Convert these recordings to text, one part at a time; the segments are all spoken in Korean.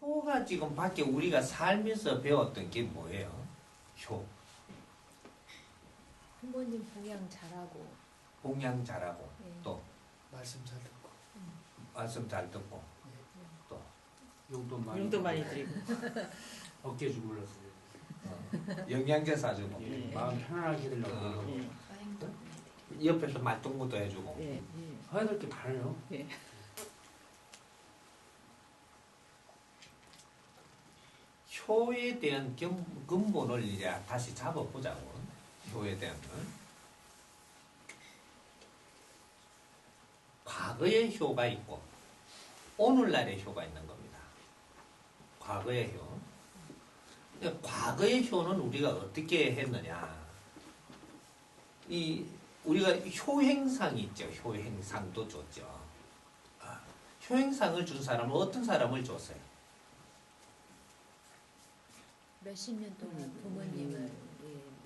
효가 지금 밖에 우리가 살면서 배웠던 게 뭐예요? 효. 부모님 봉양 잘하고. 봉양 잘하고. 네. 또 말씀 잘 듣고 말씀 잘 듣고. 또 용돈 많이 드리고. 어깨 주물렀어요. 영양제 사주고. 예, 마음 편안하게 해드리려고 옆에서 말동무도 해주고. 예, 예. 해야 될 게 많아요. 예. 효에 대한 근본을 이제 다시 잡아보자고. 효에 대한 걸. 과거의 효가 있고 오늘날의 효가 있는 겁니다. 과거의 효. 근데 과거의 효는 우리가 어떻게 했느냐. 우리가 효행상이 있죠. 효행상도 줬죠. 효행상을 준 사람은 어떤 사람을 줬어요? 몇십 년 동안 부모님을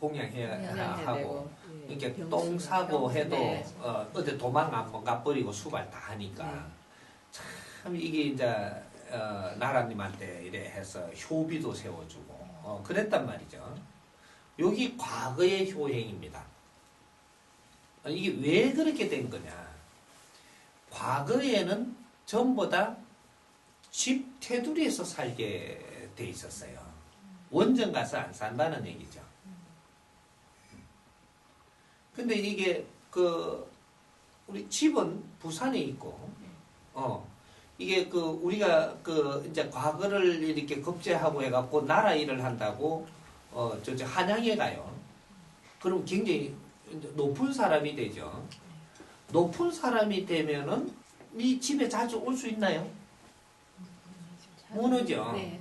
봉양해야 하고. 예. 이렇게 병수가. 똥 사고 해도 네. 어디 도망 한번 가버리고 수발 다 하니까 참 이게 이제 나라님한테 이래 해서 효비도 세워주고 그랬단 말이죠. 여기 과거의 효행입니다. 이게 왜 그렇게 된 거냐. 과거에는 전부 다 집 테두리에서 살게 돼 있었어요. 원정 가서 안 산다는 얘기죠. 근데 이게 우리 집은 부산에 있고 이게 우리가 이제 과거를 이렇게 급제하고 해갖고 나라 일을 한다고 저 한양에 가요. 그럼 굉장히 높은 사람이 되죠. 높은 사람이 되면은 이 집에 자주 올 수 있나요? 못 오죠. 네.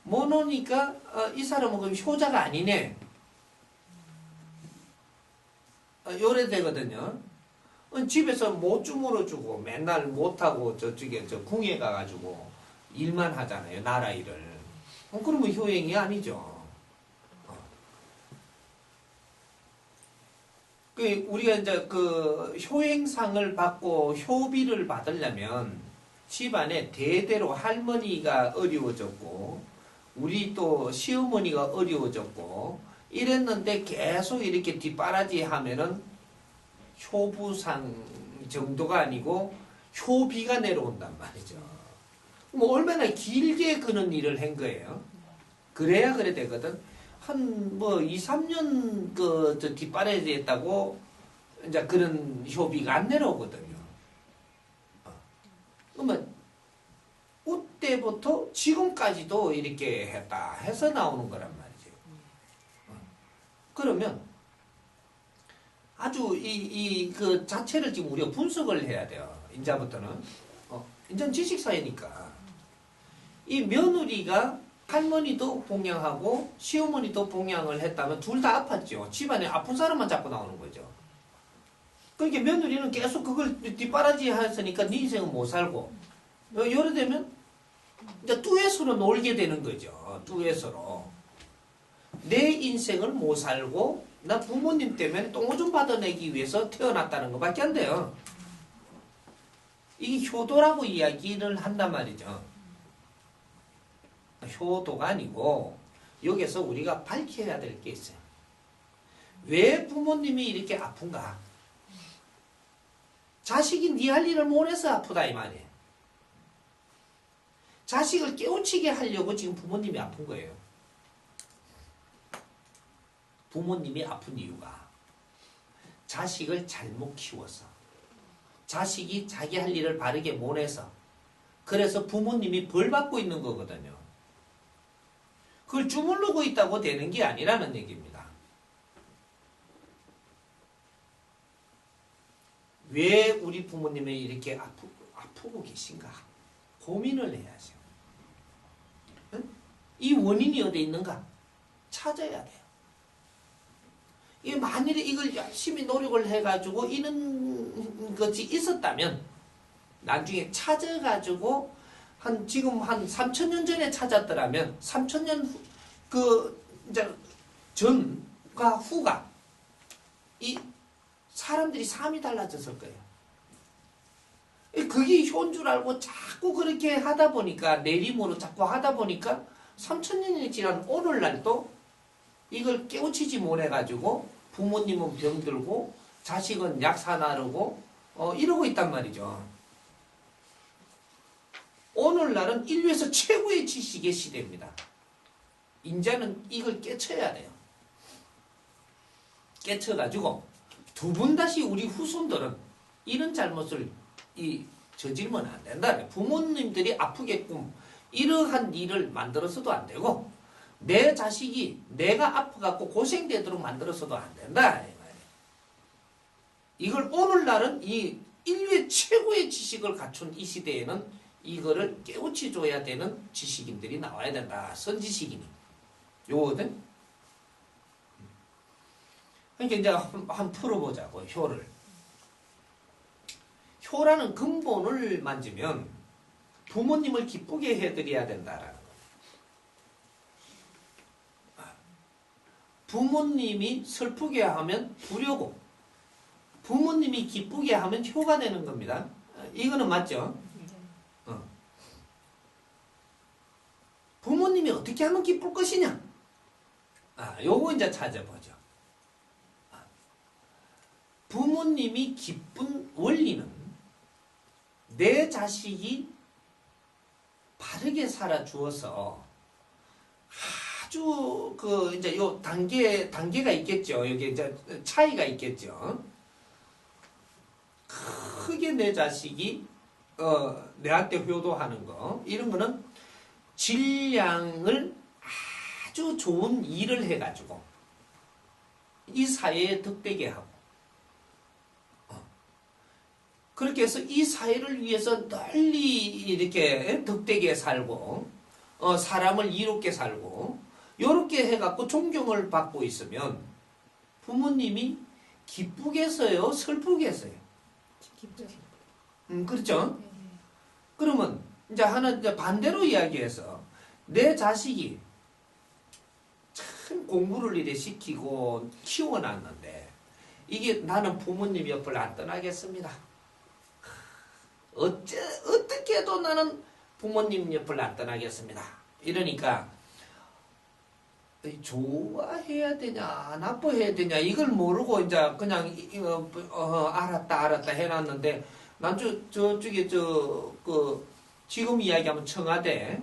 못 오니까 이 사람은 그럼 효자가 아니네. 요래 되거든요. 집에서 못 주물어주고 맨날 못하고 저쪽에 저 궁에 가가지고 일만 하잖아요. 나라 일을. 그러면 효행이 아니죠. 우리가 이제 효행상을 받고 효비를 받으려면 집안에 대대로 할머니가 어려워졌고 우리 또 시어머니가 어려워졌고 이랬는데 계속 이렇게 뒷바라지 하면은 효부상 정도가 아니고 효비가 내려온단 말이죠. 뭐 얼마나 길게 그런 일을 한 거예요. 그래야 그래 되거든. 한 2, 3년 저 뒷바라지 했다고 이제 그런 효비가 안 내려오거든요. 그러면 그때부터 지금까지도 이렇게 했다 해서 나오는 거란 말이죠. 그러면 아주 그 자체를 지금 우리가 분석을 해야 돼요. 이제부터는. 이제는 지식사회니까. 이 며느리가 할머니도 봉양하고 시어머니도 봉양을 했다면 둘 다 아팠죠. 집안에 아픈 사람만 자꾸 나오는 거죠. 그러니까 며느리는 계속 그걸 뒷바라지 했으니까 네 인생은 못 살고 요래 되면 이제 뚜에서로 놀게 되는 거죠. 뚜에서로. 내 인생을 못 살고 나 부모님 때문에 똥오줌 받아내기 위해서 태어났다는 것밖에 안 돼요. 이게 효도라고 이야기를 한단 말이죠. 효도가 아니고 여기서 우리가 밝혀야 될 게 있어요. 왜 부모님이 이렇게 아픈가? 자식이 네 할 일을 못해서 아프다 이 말이에요. 자식을 깨우치게 하려고 지금 부모님이 아픈 거예요. 부모님이 아픈 이유가 자식을 잘못 키워서 자식이 자기 할 일을 바르게 못해서 그래서 부모님이 벌 받고 있는 거거든요. 그걸 주물르고 있다고 되는 게 아니라는 얘기입니다. 왜 우리 부모님이 이렇게 아프고 계신가? 고민을 해야죠. 응? 이 원인이 어디 있는가? 찾아야 돼요. 만일에 이걸 열심히 노력을 해가지고 이런 것이 있었다면 나중에 찾아가지고 지금 한 3,000년 전에 찾았더라면 3,000년 이제 전과 후가 이 사람들이 삶이 달라졌을 거예요. 그게 효인 줄 알고 자꾸 그렇게 하다 보니까 내림으로 자꾸 하다 보니까 3000년이 지난 오늘날도 이걸 깨우치지 못해가지고 부모님은 병들고 자식은 약사 나르고 이러고 있단 말이죠. 오늘날은 인류에서 최고의 지식의 시대입니다. 인자는 이걸 깨쳐야 돼요. 깨쳐가지고 두 번 다시 우리 후손들은 이런 잘못을 저지르면 안 된다. 부모님들이 아프게끔 이러한 일을 만들어서도 안 되고 내 자식이 내가 아파갖고 고생되도록 만들어서도 안 된다. 이걸 오늘날은 이 인류의 최고의 지식을 갖춘 이 시대에는 이거를 깨우쳐 줘야 되는 지식인들이 나와야 된다. 선지식인이. 요거든. 그러니까 이제 한번 풀어보자고, 효를. 효라는 근본을 만지면 부모님을 기쁘게 해드려야 된다라는 거예요. 부모님이 슬프게 하면 불효고, 부모님이 기쁘게 하면 효가 되는 겁니다. 이거는 맞죠? 부모님이 어떻게 하면 기쁠 것이냐? 요거 이제 찾아보죠. 부모님이 기쁜 원리는 내 자식이 바르게 살아 주어서 아주 이제 요 단계가 있겠죠. 여기 이제 차이가 있겠죠. 크게 내 자식이 내한테 효도하는 거 이런 거는 질량을 아주 좋은 일을 해가지고 이 사회에 덕되게 하고 그렇게 해서 이 사회를 위해서 널리 이렇게 덕되게 살고 사람을 이롭게 살고 이렇게 해갖고 존경을 받고 있으면 부모님이 기쁘겠어요? 슬프겠어요? 기쁘죠. 그렇죠? 그러면 이제 이제 반대로 이야기해서 내 자식이 참 공부를 이래 시키고 키워놨는데 이게 나는 부모님 옆을 안 떠나겠습니다. 어떻게 해도 나는 부모님 옆을 안 떠나겠습니다. 이러니까 좋아해야 되냐 나빠해야 되냐 이걸 모르고 이제 그냥 알았다 해놨는데 난 저쪽에 지금 이야기하면 청와대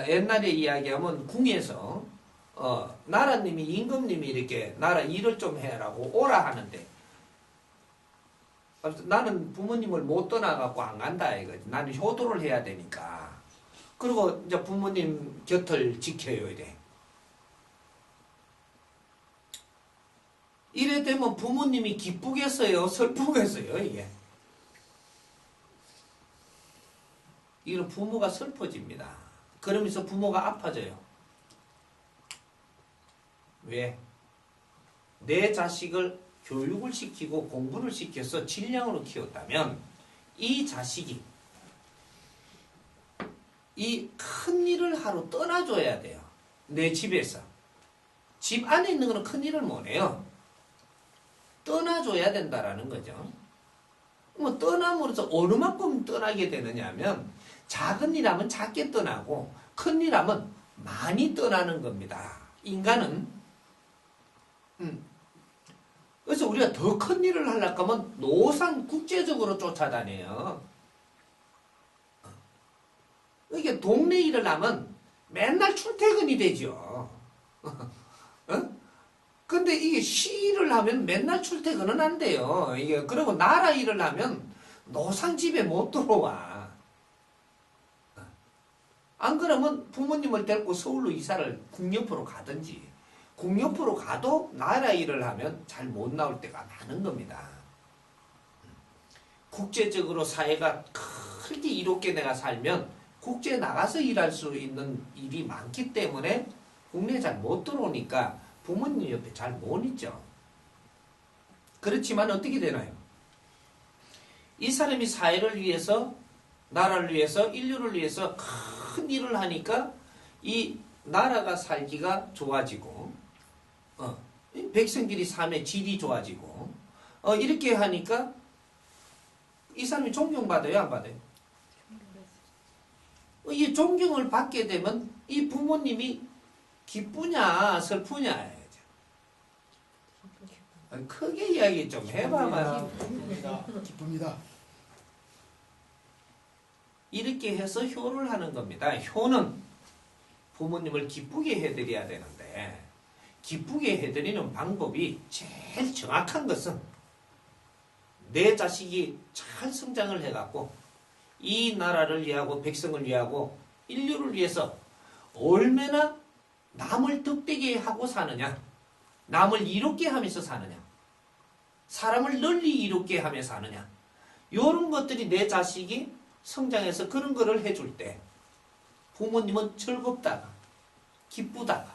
옛날에 이야기하면 궁에서 나라님이 임금님이 이렇게 나라 일을 좀 해라고 오라 하는데 나는 부모님을 못 떠나갖고 안 간다 이거지. 나는 효도를 해야 되니까. 그리고 이제 부모님 곁을 지켜요 이래. 이래 되면 부모님이 기쁘겠어요? 슬프겠어요? 이게. 이런 부모가 슬퍼집니다. 그러면서 부모가 아파져요. 왜? 내 자식을 교육을 시키고 공부를 시켜서 질량으로 키웠다면 이 자식이 이 큰 일을 하러 떠나줘야 돼요. 내 집에서. 집 안에 있는 거는 큰 일을 못 해요. 떠나줘야 된다라는 거죠. 뭐 떠남으로써 어느 만큼 떠나게 되느냐 하면 작은 일 하면 작게 떠나고 큰 일 하면 많이 떠나는 겁니다. 인간은 그래서 우리가 더 큰 일을 하려고 하면 노상 국제적으로 쫓아다녀요. 이게 동네 일을 하면 맨날 출퇴근이 되죠. 근데 이게 시 일을 하면 맨날 출퇴근은 안 돼요. 이게 그리고 나라 일을 하면 노상 집에 못 들어와. 안 그러면 부모님을 데리고 서울로 이사를 국옆으로 가든지 국옆으로 가도 나라 일을 하면 잘 못 나올 때가 많은 겁니다. 국제적으로 사회가 크게 이롭게 내가 살면 국제에 나가서 일할 수 있는 일이 많기 때문에 국내에 잘 못 들어오니까 부모님 옆에 잘 못 있죠. 그렇지만 어떻게 되나요? 이 사람이 사회를 위해서 나라를 위해서 인류를 위해서 큰 일을 하니까 이 나라가 살기가 좋아지고 백성들이 삶의 질이 좋아지고 이렇게 하니까 이 사람이 존경받아요, 안 받아요? 이 존경을 받게 되면 이 부모님이 기쁘냐 슬프냐. 크게 이야기 좀 해봐봐요. 기쁩니다. 이렇게 해서 효를 하는 겁니다. 효는 부모님을 기쁘게 해드려야 되는데 기쁘게 해드리는 방법이 제일 정확한 것은 내 자식이 잘 성장을 해갖고 이 나라를 위하고 백성을 위하고 인류를 위해서 얼마나 남을 덕되게 하고 사느냐, 남을 이롭게 하면서 사느냐, 사람을 널리 이롭게 하며 사느냐, 이런 것들이 내 자식이 성장해서 그런 거를 해줄 때 부모님은 즐겁다가 기쁘다가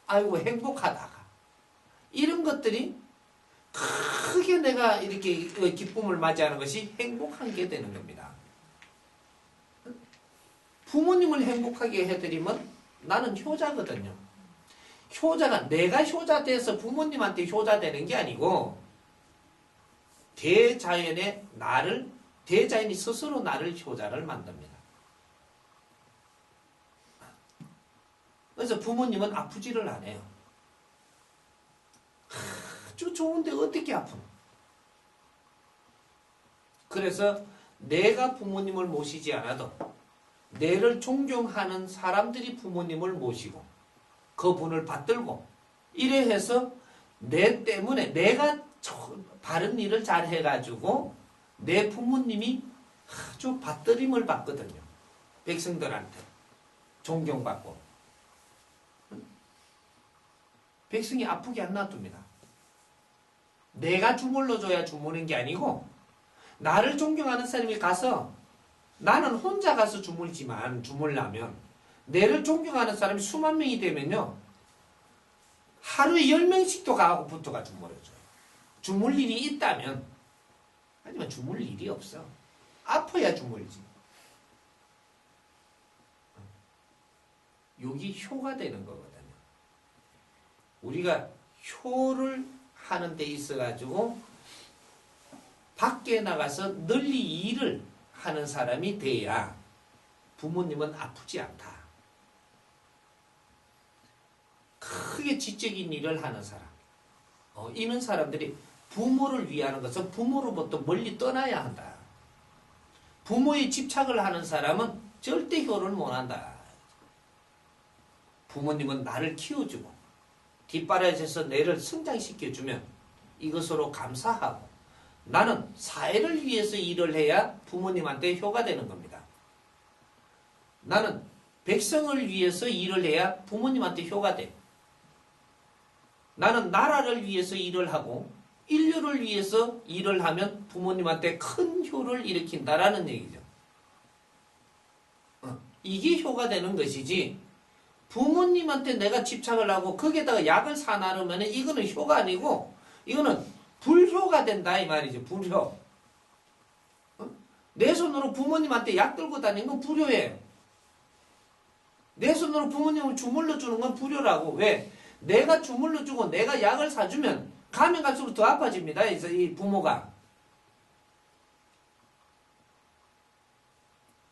아이고 행복하다가 이런 것들이 크게 내가 이렇게 기쁨을 맞이하는 것이 행복한 게 되는 겁니다. 부모님을 행복하게 해드리면 나는 효자거든요. 효자가 내가 효자 돼서 부모님한테 효자 되는 게 아니고 대자연의 나를 대자연이 스스로 나를 효자를 만듭니다. 그래서 부모님은 아프지를 않아요. 아주 좋은데 어떻게 아프노? 그래서 내가 부모님을 모시지 않아도 내를 존경하는 사람들이 부모님을 모시고 그분을 받들고 이래 해서 내 때문에 내가 바른 일을 잘 해가지고 내 부모님이 아주 받들림을 받거든요. 백성들한테 존경받고 백성이 아프게 안 놔둡니다. 내가 주물러줘야 주무는 게 아니고 나를 존경하는 사람이 가서 나는 혼자 가서 주물지만 주물라면 내를 존경하는 사람이 수만 명이 되면요 하루에 10명씩도 가고 붙어가 주물어줘요. 주물 일이 있다면. 하지만 주물 일이 없어. 아파야 주물지. 여기 효가 되는 거거든요. 우리가 효를 하는 데 있어가지고 밖에 나가서 널리 일을 하는 사람이 돼야 부모님은 아프지 않다. 크게 지적인 일을 하는 사람. 이런 사람들이 부모를 위하는 것은 부모로부터 멀리 떠나야 한다. 부모에 집착을 하는 사람은 절대 효를 못한다. 부모님은 나를 키워주고 뒷바라지에서 내를 성장시켜주면 이것으로 감사하고 나는 사회를 위해서 일을 해야 부모님한테 효가 되는 겁니다. 나는 백성을 위해서 일을 해야 부모님한테 효가 돼. 나는 나라를 위해서 일을 하고 인류를 위해서 일을 하면 부모님한테 큰 효를 일으킨다라는 얘기죠. 이게 효가 되는 것이지 부모님한테 내가 집착을 하고 거기에다가 약을 사나르면 이거는 효가 아니고 이거는 불효가 된다 이 말이죠. 불효. 내 손으로 부모님한테 약 들고 다니는 건 불효예요. 내 손으로 부모님을 주물러 주는 건 불효라고. 왜? 내가 주물러 주고 내가 약을 사주면 가면 갈수록 더 아파집니다. 이 부모가.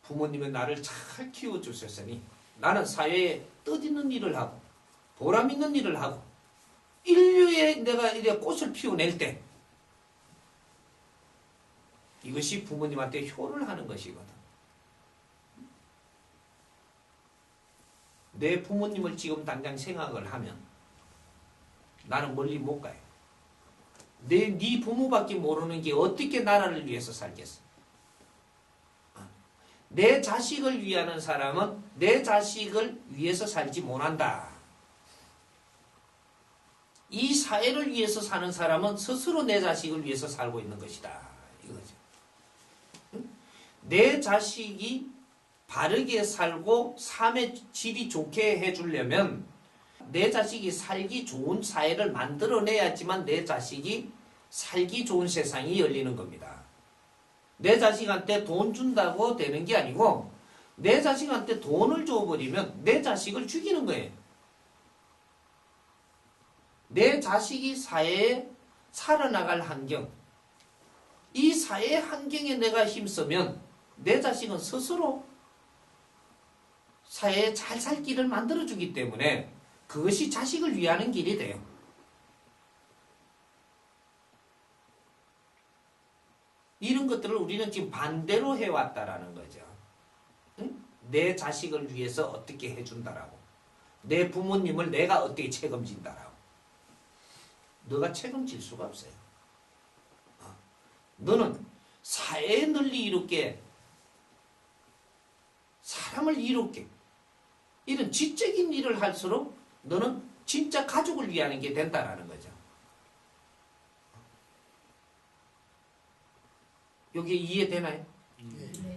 부모님은 나를 잘 키워주셨으니 나는 사회에 뜻있는 일을 하고 보람 있는 일을 하고 인류에 내가 이래 꽃을 피워낼 때 이것이 부모님한테 효를 하는 것이거든. 내 부모님을 지금 당장 생각을 하면 나는 멀리 못 가요. 네 부모밖에 모르는 게 어떻게 나라를 위해서 살겠어. 내 자식을 위하는 사람은 내 자식을 위해서 살지 못한다. 이 사회를 위해서 사는 사람은 스스로 내 자식을 위해서 살고 있는 것이다. 이거죠. 내 자식이 바르게 살고 삶의 질이 좋게 해주려면 내 자식이 살기 좋은 사회를 만들어내야지만 내 자식이 살기 좋은 세상이 열리는 겁니다. 내 자식한테 돈 준다고 되는 게 아니고 내 자식한테 돈을 줘버리면 내 자식을 죽이는 거예요. 내 자식이 사회에 살아나갈 환경, 이 사회 사회 환경에 내가 힘쓰면 내 자식은 스스로 사회에 잘 살 길을 만들어주기 때문에 그것이 자식을 위하는 길이 돼요. 이런 것들을 우리는 지금 반대로 해왔다라는 거죠. 응? 내 자식을 위해서 어떻게 해준다라고. 내 부모님을 내가 어떻게 책임진다라고. 너가 책임질 수가 없어요. 너는 사회에 널리 이롭게, 사람을 이롭게, 이런 지적인 일을 할수록 너는 진짜 가족을 위하는 게 된다라는 거죠. 여기 이해되나요? 네.